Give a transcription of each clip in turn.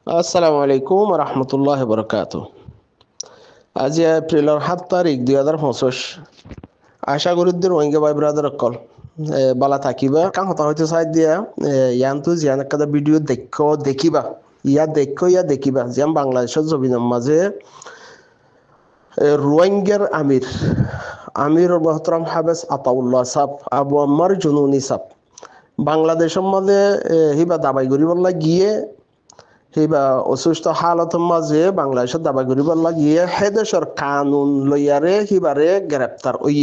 আসসালামু আলাইকুম রহমতুল্লাহ বরকাত। আজ এপ্রিলের 7 তারিখ 2025। আশা করি রোহিঙ্গা ভাই ব্রাদার অকল বালা থাকিবা কাম হতা হইতে চাই দিয়া ইয়ানতো জিয়ান একটা ভিডিও দেখিবা ইয়া দেখিবা যেন বাংলাদেশের জমিনের মাঝে রোহিঙ্গার আমির মোহতরম হাবেস আতাউল্লাহ সাহ আবু আম্মার জুনুনি সাহ বাংলাদেশের মাঝে হিবা দাবাই করিবার গিয়ে হিবা অসুস্থ হালতের মাঝে বাংলাদেশের দাবাই করিবার গিয়ে হেদেশর কানুন লইয়ারে হিবারে গ্রেপ্তার ওই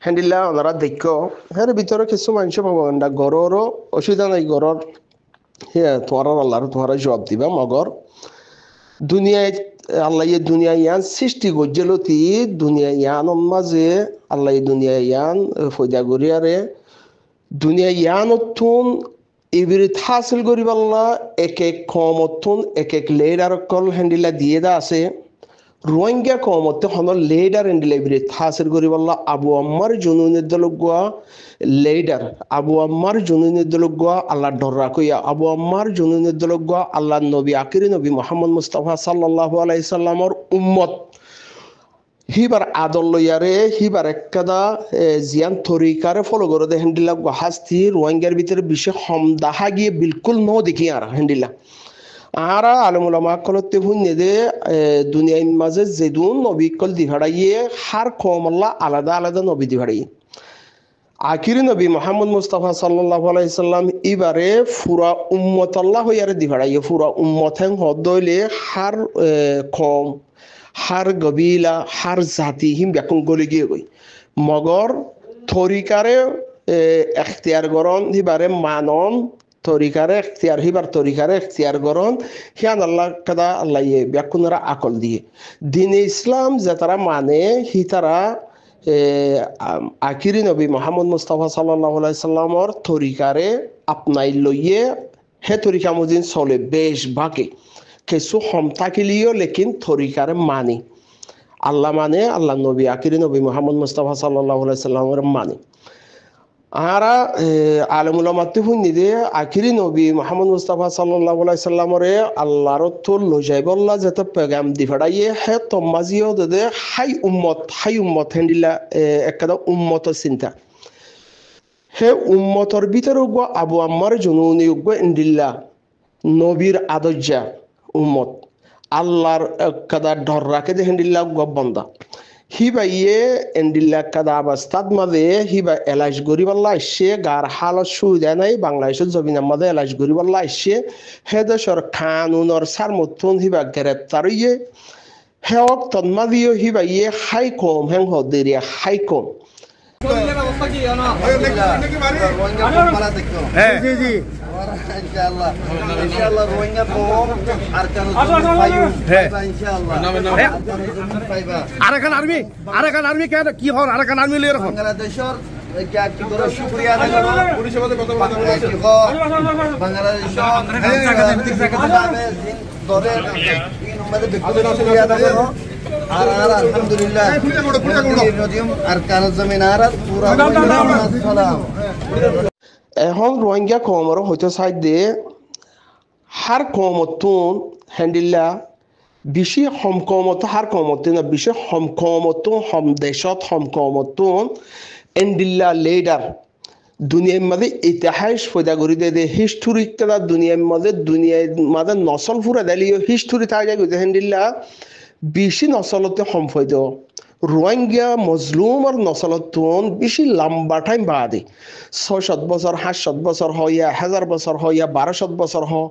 হ্যান্ডিল্লা ওনারা দেখো হ্যাঁ ভিতরে কিছু মানুষ পাবো গড়রও অসুবিধা নাই গড়র হ্যাঁ তোমার আল্লাহ তোমার জবাব দিবা মগর দুনিয়ায় আল্লাহ দুনিয়া ইয়ান সৃষ্টি গজ্জলতি দুনিয়া ইয়ান মাঝে আল্লাহ দুনিয়া ইয়ান ফয়দা গরিয়ারে দুনিয়া ইয়ানতুন ইবরিত হাসিল করিবাল্লা এক এক কমতুন এক এক লেডার কল হ্যান্ডিলা দিয়ে দা আছে রোহিঙ্গা কমতে হন লেডার হ্যান্ডিলা ইবরিত হাসিল করিবাল্লা আবু আম্মার জুনুনের দলগুয়া লেডার আবু আম্মার জুনুনের দলগুয়া আল্লাহ ডররা কইয়া আবু আম্মার জুনুনের দলগুয়া আল্লাহ নবী আকিরি নবী মোহাম্মদ মুস্তাফা সাল্লাল্লাহু আলাইহি সাল্লামর উম্মত হিবার আদল লইয়ারে হিবার একদা জিয়ান তরিকারে ফলো করে দে হ্যান্ডিলা হাস্তি রোহিঙ্গার ভিতরে বিশেষ হম দাহা গিয়ে বিলকুল ন দেখি আর হ্যান্ডিলা আর আলমুলামা কলতে ভুন্নে দে দুনিয়ার মাঝে যেদুন নবী কল দিভাড়াইয়ে হার কমল্লা আলাদা আলাদা নবী দিভাড়াইয়ে আখিরি নবী মোহাম্মদ মুস্তাফা সাল্লাল্লাহু আলাইহি সাল্লাম ইবারে ফুরা উম্মত আল্লাহ হইয়ারে দিভাড়াইয়ে ফুরা উম্মত হ্যাং হদইলে হার কম হার গবিলা হার জাতি হিম ব্যাকুন গলি গিয়ে গই মগর তরিকারে এখতিয়ার গরণ হিবারে মানন তরিকারে এখতিয়ার হিবার তরিকারে এখতিয়ার গরণ হিয়ান আল্লাহ কাদা আল্লাহ ব্যাকুনরা আকল দিয়ে দিনে ইসলাম যে তারা মানে হি তারা আকিরি নবী মোহাম্মদ মুস্তাফা সাল্লাল্লাহু আলাইহি সাল্লামর তরিকারে আপনাই লইয়ে হে তরিকা মজিন চলে বেশ বাকে কিছু হম থাকিলেও লেকিন তরিকারে মানে আল্লাহ নবী আকিরি নবী মোহাম্মদ মুস্তাফা সাল্লাল্লাহু আলাইহি সাল্লামের মানে আরা আলমুলামাতে হুন্নি দে আকিরি নবী মোহাম্মদ মুস্তাফা সাল্লাল্লাহু আলাইহি সাল্লামরে আল্লাহর তোর লজাইবল্লা যেতে পেগাম দি ফড়াইয়ে হে তমাজিও দে হাই উম্মত হেন্ডিলা একটা উম্মত চিন্তা হে উম্মতর ভিতরে গো আবু আম্মার জুনুনি গো ইন্দিল্লা নবীর আদর্জা উম্মত আল্লাহর কাদা ডর রাখে দে হেন্ডিল্লা গবন্দা হিবাইয়ে এন্ডিল্লা কাদা অবস্থাত মাঝে হিবা এলাইশ গরিবাল্লা আসছে গার হালত সুবিধা নাই বাংলাদেশের জমিনের মাঝে এলাইশ গরিবাল্লা আসছে হে দেশের কানুনর সার মতন হিবা গ্রেপ্তার ইয়ে হেওক তন্মাদিও হিবাইয়ে হাই কম হেং হদেরিয়া হাই কম ইনশাআল্লাহ রোহিঙ্গা কম আর কেন ইনশাআল্লাহ আরাকান আর্মি কেন কি হন আরাকান আর্মি লয়ে রাখুন বাংলাদেশের কি করে শুকরিয়া আদায় করব পুলিশের সাথে কথা বলতে বাংলাদেশের ধরে তিন উম্মতে ব্যক্তিগত শুকরিয়া আদায় করব আর আলহামদুলিল্লাহ আর কান জমিন আর পুরা সালাম এখন রোহিঙ্গা কমর হয়তো সাইড দিয়ে হার কমতুন হ্যান্ডিল্লা বেশি হম কমত হার কমত না বেশি হম কমত হম দেশত হম কমতুন এন্ডিল্লা লেডার দুনিয়ার মাঝে ইতিহাস ফয়দা করে দে হিস্টোরি তারা দুনিয়ার মাঝে নসল ফুরা দিলিও হিস্টোরি থাকে যায় হ্যান্ডিল্লা বেশি নসলতে হম ফয়দ রোহিঙ্গা মজলুম আর নসলতুন বেশি লম্বা টাইম বাদে 600 বছর 700 বছর হয় 1000 বছর হয় 1200 বছর হয়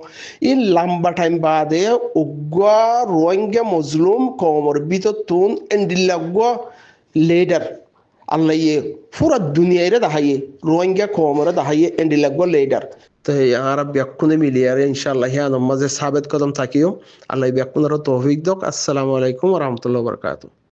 এই লম্বা টাইম বাদে উগ্রা রোহিঙ্গা মজলুম কমর বিততুন এন্ডিল্লাগা লেডার আল্লাহ পুরা দুনিয়ারে দাহাইয়ে রোহিঙ্গা কমরে দাহাইয়ে এন্ডিল্লাগা লেডার তো আর ব্যাকুনে মিলিয়ারে ইনশাআল্লাহ হিয়া নমাজে সাবেত কদম থাকিও আল্লাহ ব্যাকুনের তৌফিক দক। আসসালামু আলাইকুম ওয়া রাহমাতুল্লাহি ওয়া বারাকাতুহু।